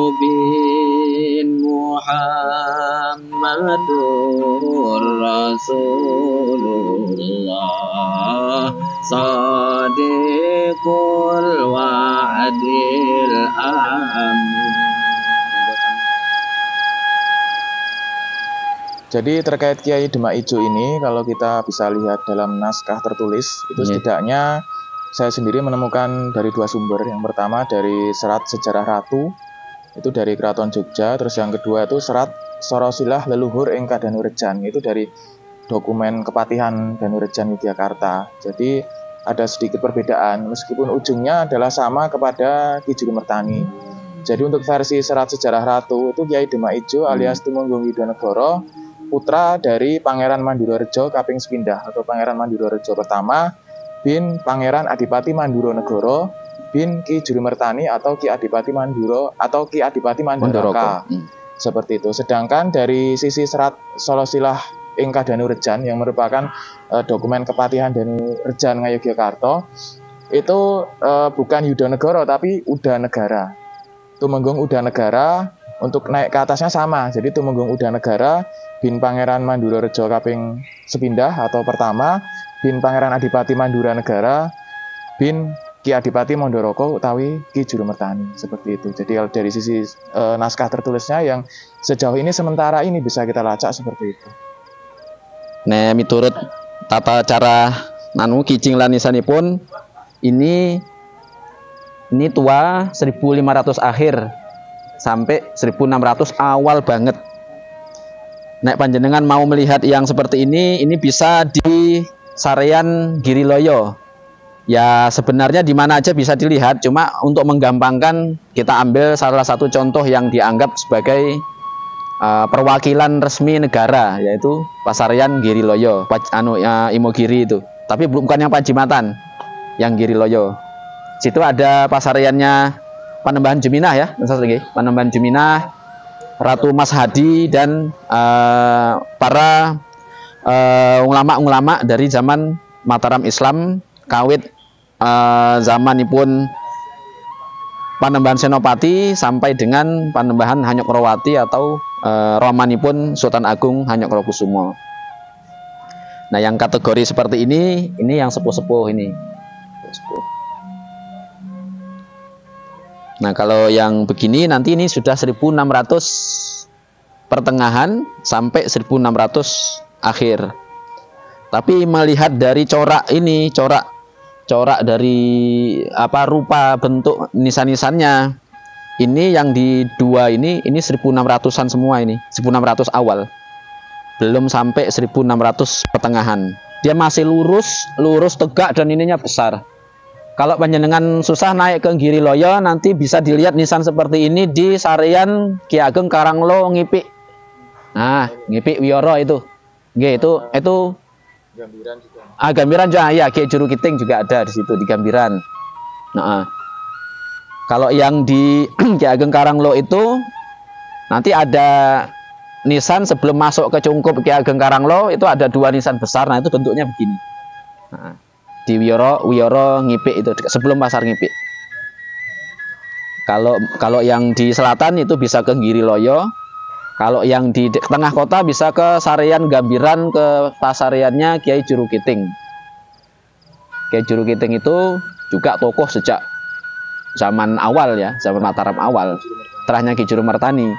المبين محمد رسول الله صادق الوعد الأمين. Jadi terkait Kiai Demak Ijo ini, kalau kita bisa lihat dalam naskah tertulis, itu setidaknya saya sendiri menemukan dari dua sumber. Yang pertama dari serat Sejarah Ratu, itu dari Keraton Jogja. Terus yang kedua itu serat Sorosilah Leluhur Engka Danurejan, itu dari dokumen Kepatihan Danurejan Yogyakarta. Jadi ada sedikit perbedaan, meskipun ujungnya adalah sama kepada Ki Juru Mertani. Jadi untuk versi serat Sejarah Ratu, itu Kiai Demak Ijo alias Tumenggung Widonegoro, putra dari Pangeran Mandurorejo Kaping Sepindah atau Pangeran Mandurorejo pertama bin Pangeran Adipati Manduronegoro bin Ki Juru Mertani atau Ki Adipati Manduro atau Ki Adipati Mandaraka. Seperti itu. Sedangkan dari sisi serat Solosilah Engka Danurejan yang merupakan dokumen Kepatihan Danurejan Ngayogyakarta, itu bukan Yudonegoro tapi Udanegara. Tumenggung Udanegara untuk naik ke atasnya sama. Jadi Tumenggung Udanegara bin Pangeran Mandurorejo Kaping Sepindah atau pertama, bin Pangeran Adipati Manduranegara, bin Ki Adipati Mondoroko utawi Ki Juru Mertani. Seperti itu. Jadi kalau dari sisi naskah tertulisnya yang sejauh ini sementara ini bisa kita lacak seperti itu. Nah, miturut tata cara kijing lanisanipun ini tua 1500 akhir sampai 1600 awal banget. Nek panjenengan mau melihat yang seperti ini bisa di Sarean Giriloyo. Ya sebenarnya di mana aja bisa dilihat, cuma untuk menggampangkan kita ambil salah satu contoh yang dianggap sebagai perwakilan resmi negara, yaitu Pasarian Giriloyo, Imogiri itu. Tapi bukan yang Pajimatan, yang Giriloyo. Situ ada pasariannya Panembahan Juminah ya, Panembahan Juminah, Ratu Mas Hadi dan para ulama-ulama dari zaman Mataram Islam kawit zamanipun Panembahan Senopati sampai dengan Panembahan Hanyokrawati atau romanipun Sultan Agung Hanyokrokusumo. Nah, yang kategori seperti ini yang sepuh-sepuh ini. Nah, kalau yang begini nanti ini sudah 1600 pertengahan sampai 1600 akhir. Tapi melihat dari corak ini, corak dari rupa bentuk nisan-nisannya, ini yang di dua ini 1600-an semua ini, 1600 awal. Belum sampai 1600 pertengahan. Dia masih lurus tegak dan ininya besar. Kalau panjenengan susah naik ke Giriloyo, nanti bisa dilihat nisan seperti ini di Sarean Ki Ageng Karanglo Ngipik. Nah, Ngipik Wiyoro itu. Itu Gambiran juga. Gambiran juga ya, Ki Juru Kiting juga ada di situ di Gambiran. Nah, kalau yang di Ki Ageng Karanglo itu nanti ada nisan sebelum masuk ke Cungkup Ki Ageng Karanglo itu ada dua nisan besar. Nah, itu bentuknya begini. Nah, di Wiyoro Ngipik itu sebelum pasar Ngipik. Kalau yang di selatan itu bisa ke Giriloyo. Kalau yang di tengah kota bisa ke Sarean Gambiran, ke pasariannya Kiai Juru Kiting. Kiai Juru Kiting itu juga tokoh sejak zaman awal ya, zaman Mataram awal. Terahnya Ki Juru Mertani.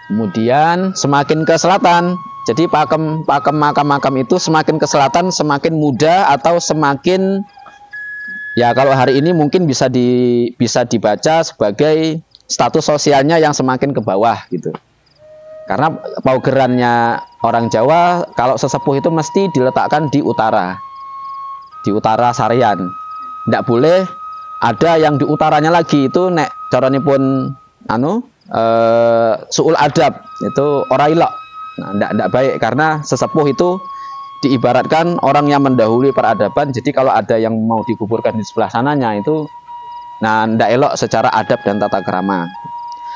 Kemudian semakin ke selatan, jadi pakem makam itu semakin ke selatan semakin muda atau semakin, ya kalau hari ini mungkin bisa dibaca sebagai status sosialnya yang semakin ke bawah gitu. Karena paugerannya orang Jawa kalau sesepuh itu mesti diletakkan di utara Sarean. Tidak boleh ada yang di utaranya lagi, itu nek caranipun suul adab itu ora ilok. Nah, tidak baik karena sesepuh itu diibaratkan orang yang mendahului peradaban. Jadi kalau ada yang mau dikuburkan di sebelah sananya itu tidak elok secara adab dan tata krama.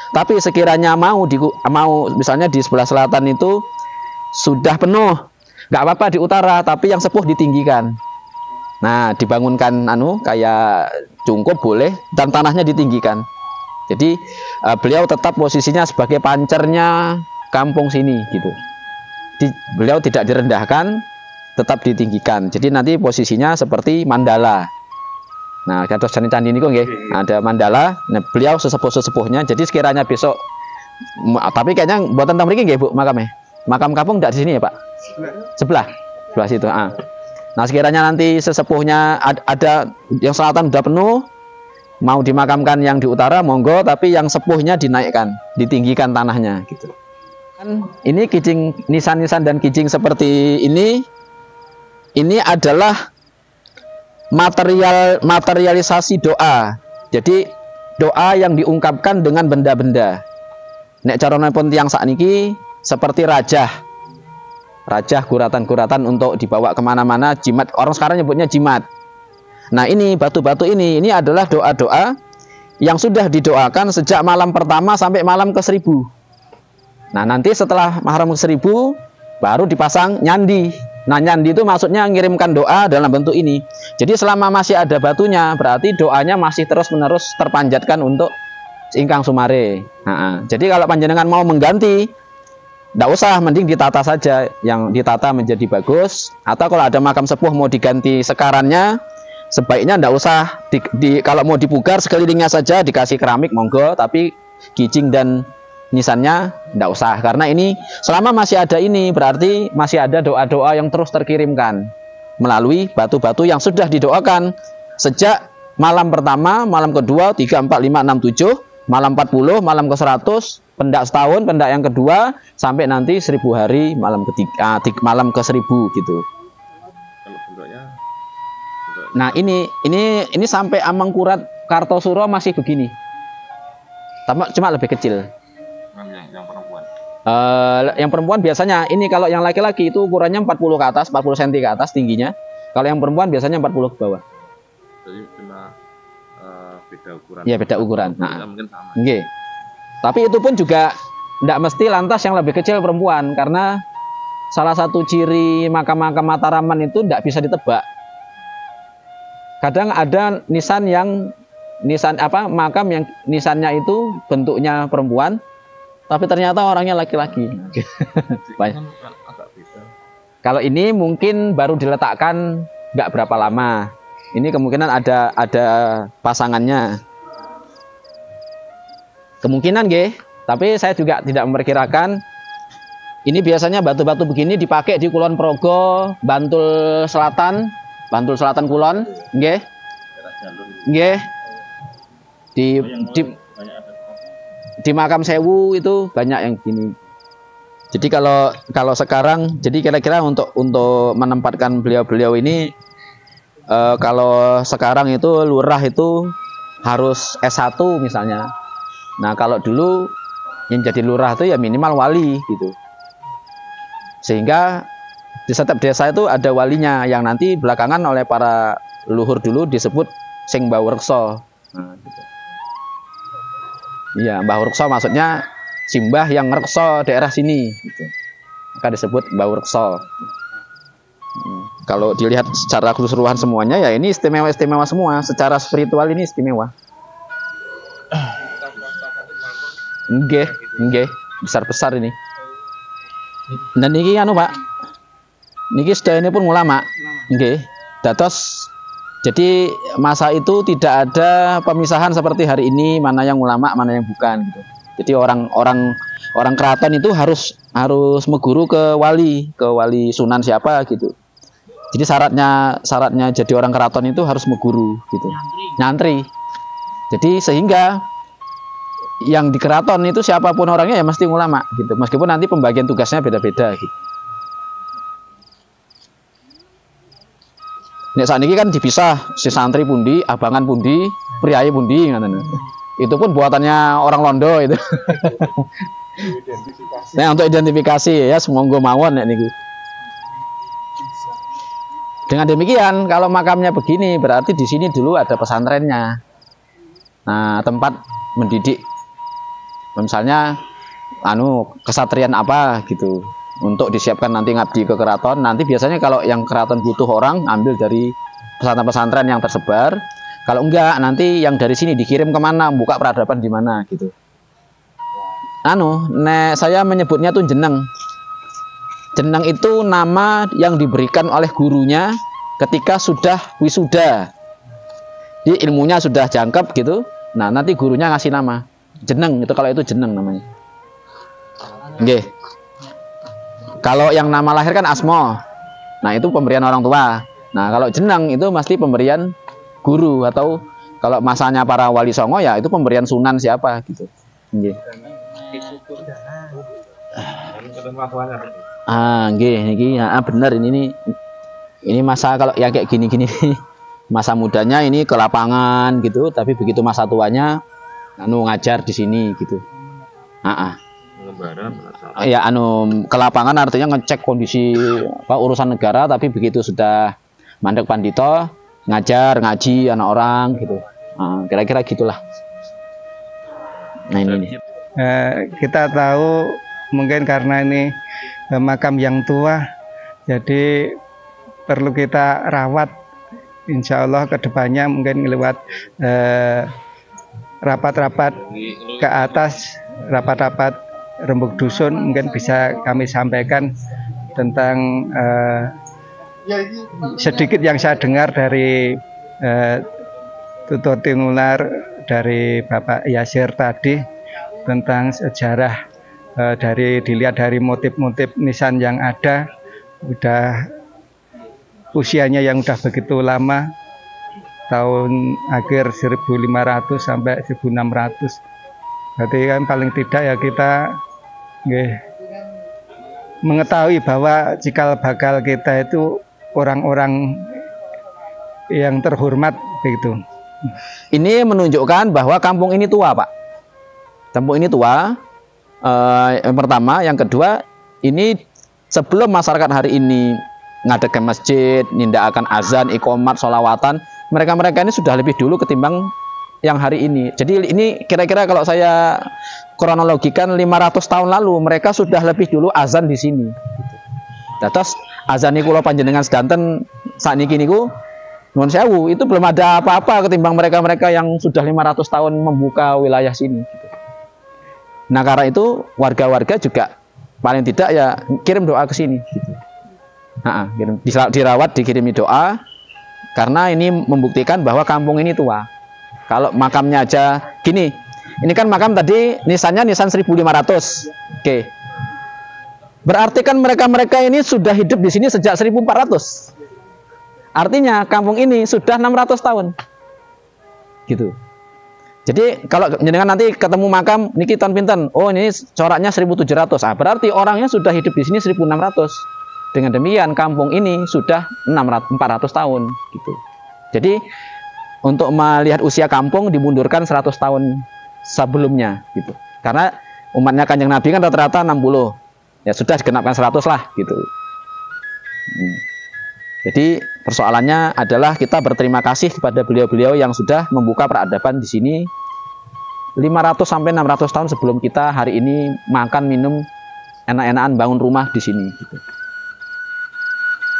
Tapi sekiranya mau misalnya di sebelah selatan itu sudah penuh, nggak apa-apa di utara, tapi yang sepuh ditinggikan. Nah, dibangunkan kayak cungkup boleh dan tanahnya ditinggikan. Jadi beliau tetap posisinya sebagai pancernya kampung sini gitu. Beliau tidak direndahkan, tetap ditinggikan. Jadi nanti posisinya seperti mandala. Nah, kados candi ini kok nggih, ada mandala. Nah, beliau sesepuh-sesepuhnya. Jadi sekiranya besok tapi kayaknya buatan teng mriki nggih, Bu, makamnya. Makam kampung enggak di sini ya, Pak? Sebelah situ. Nah, sekiranya nanti sesepuhnya ada yang selatan udah penuh, mau dimakamkan yang di utara, monggo, tapi yang sepuhnya dinaikkan, ditinggikan tanahnya gitu. Ini kijing, nisan-nisan dan kijing seperti ini adalah materialisasi doa. Jadi doa yang diungkapkan dengan benda-benda. Nek caranipun tiyang sakniki seperti rajah guratan-guratan untuk dibawa kemana-mana, jimat, orang sekarang nyebutnya jimat. Nah, ini batu-batu ini adalah doa-doa yang sudah didoakan sejak malam pertama sampai malam ke-1000. Nah, nanti setelah malam ke-1000 baru dipasang nyandi. Nah, nyandi itu maksudnya ngirimkan doa dalam bentuk ini. Jadi selama masih ada batunya, berarti doanya masih terus-menerus terpanjatkan untuk ingkang sumare. Jadi kalau panjenengan mau mengganti, tidak usah, mending ditata saja, yang ditata menjadi bagus. Atau kalau ada makam sepuh mau diganti sekarannya, sebaiknya tidak usah kalau mau dipugar sekelilingnya saja dikasih keramik, monggo, tapi kijing dan nisannya tidak usah, karena ini selama masih ada ini berarti masih ada doa-doa yang terus terkirimkan melalui batu-batu yang sudah didoakan sejak malam pertama, malam kedua, 3, 4, 5, 6, 7, malam 40, malam ke-100, pendak setahun, pendak yang kedua, sampai nanti 1000 hari, malam ketiga, malam ke-1000 gitu. Nah, ini sampai Amangkurat Kartosuro masih begini. Cuma lebih kecil. Yang perempuan. Yang perempuan biasanya ini, kalau yang laki-laki itu ukurannya 40 ke atas, 40 cm ke atas tingginya. Kalau yang perempuan biasanya 40 ke bawah. Jadi cuma beda ukuran. Iya, beda ukuran. Nah, mungkin sama. Okay. Tapi itu pun juga tidak mesti lantas yang lebih kecil perempuan, karena salah satu ciri makam-makam Mataraman itu tidak bisa ditebak. Kadang ada makam yang nisannya itu bentuknya perempuan, tapi ternyata orangnya laki-laki. Kalau ini mungkin baru diletakkan nggak berapa lama. Ini kemungkinan ada pasangannya. Kemungkinan nggih, tapi saya juga tidak memperkirakan. Ini biasanya batu-batu begini dipakai di Kulon Progo, Bantul Selatan Kulon, nggih. Nggih. Di Makam Sewu itu banyak yang gini. Jadi kalau sekarang, jadi kira-kira untuk menempatkan beliau-beliau ini, kalau sekarang itu lurah itu harus S1 misalnya. Nah, kalau dulu yang jadi lurah itu ya minimal wali gitu. Sehingga di setiap desa itu ada walinya yang nanti belakangan oleh para leluhur dulu disebut Sing Mbah Reksa. Nah, gitu. Iya, Mbah Reksa maksudnya simbah yang ngereksa daerah sini gitu. Maka disebut Mbah Reksa. Kalau dilihat secara keseluruhan semuanya ya ini istimewa semua, secara spiritual ini istimewa. Nggih, besar-besar ini. Dan niki Pak. Niki sedaya pun ulama. Nggih. Dados jadi masa itu tidak ada pemisahan seperti hari ini, mana yang ulama, mana yang bukan gitu. Jadi orang keraton itu harus meguru ke wali sunan siapa gitu. Jadi syaratnya jadi orang keraton itu harus meguru gitu. Nyantri. Jadi sehingga yang di keraton itu siapapun orangnya ya mesti ulama gitu. Meskipun nanti pembagian tugasnya beda-beda gitu. Nek sakniki kan dipisah, si santri pundi, abangan pundi, priyayi pundi ngoten. Itu pun buatannya orang Londo itu. Nah, untuk identifikasi ya semonggo mawon nek niku. Dengan demikian, kalau makamnya begini berarti di sini dulu ada pesantrennya. Nah, tempat mendidik. Misalnya kesatrian apa gitu. Untuk disiapkan nanti ngabdi ke keraton. Nanti biasanya kalau yang keraton butuh orang, ambil dari pesantren-pesantren yang tersebar. Kalau enggak, nanti yang dari sini dikirim kemana, buka peradaban di mana gitu. Saya menyebutnya tuh jeneng. Jeneng itu nama yang diberikan oleh gurunya ketika sudah wisuda. Di ilmunya sudah jangkep gitu. Nah, nanti gurunya ngasih nama. Jeneng itu, kalau itu jeneng namanya. Nggih. Kalau yang nama lahir kan asma. Nah, itu pemberian orang tua. Nah, kalau jeneng itu mesti pemberian guru, atau kalau masanya para wali songo ya itu pemberian sunan siapa gitu. Nggih. Nggih niki bener ini masa kalau yang kayak gini-gini masa mudanya ini ke lapangan gitu, tapi begitu masa tuanya ngajar di sini gitu. Ya ke lapangan artinya ngecek kondisi urusan negara, tapi begitu sudah mandek pandito ngajar ngaji anak orang gitu. Kira-kira gitulah. Nah ini. Kita tahu mungkin karena ini makam yang tua, jadi perlu kita rawat. Insya Allah kedepannya mungkin lewat rapat-rapat ke atas, rapat-rapat rembuk dusun, mungkin bisa kami sampaikan tentang sedikit yang saya dengar dari tutur tinular dari Bapak Yasir tadi tentang sejarah, dilihat dari motif-motif nisan yang ada, udah usianya yang udah begitu lama, tahun akhir 1500 sampai 1600. Berarti kan paling tidak ya kita mengetahui bahwa cikal bakal kita itu orang-orang yang terhormat begitu. Ini menunjukkan bahwa kampung ini tua, Pak. Kampung ini tua. Yang pertama, yang kedua, ini sebelum masyarakat hari ini ngadakan masjid, nindakakan azan, iqomat, sholawatan, mereka-mereka ini sudah lebih dulu ketimbang yang hari ini. Jadi ini kira-kira kalau saya kronologikan 500 tahun lalu mereka sudah lebih dulu azan di sini. Terus azan niku kula panjenengan sedanten sakniki niku nuwun sewu, itu belum ada apa-apa ketimbang mereka-mereka yang sudah 500 tahun membuka wilayah sini gitu. Nah, karena itu warga-warga juga paling tidak ya kirim doa ke sini gitu. Dirawat, dikirimi doa, karena ini membuktikan bahwa kampung ini tua. Kalau makamnya aja gini, ini kan makam tadi nisannya nisan 1500. Oke. Berarti kan mereka-mereka ini sudah hidup di sini sejak 1400. Artinya kampung ini sudah 600 tahun. Gitu. Jadi kalau jenengan nanti ketemu makam niki tahun pinten? Oh, ini coraknya 1700. Berarti orangnya sudah hidup di sini 1600. Dengan demikian kampung ini sudah 400 tahun gitu. Jadi untuk melihat usia kampung dimundurkan 100 tahun sebelumnya gitu. Karena umatnya Kanjeng Nabi kan rata-rata 60. Ya sudah digenapkan 100 lah gitu. Jadi persoalannya adalah kita berterima kasih kepada beliau-beliau yang sudah membuka peradaban di sini 500 sampai 600 tahun sebelum kita hari ini makan minum enak-enakan bangun rumah di sini gitu.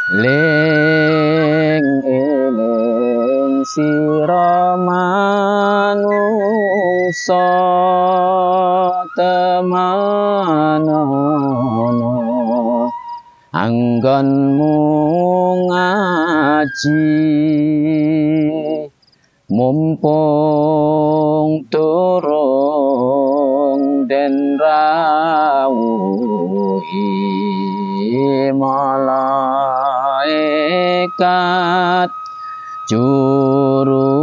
Ling eling sira manungsa temanono anggonmu ngaji mumpung turung den rawuhi malaikat juru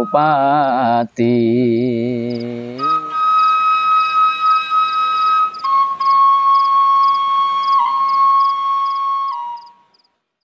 pati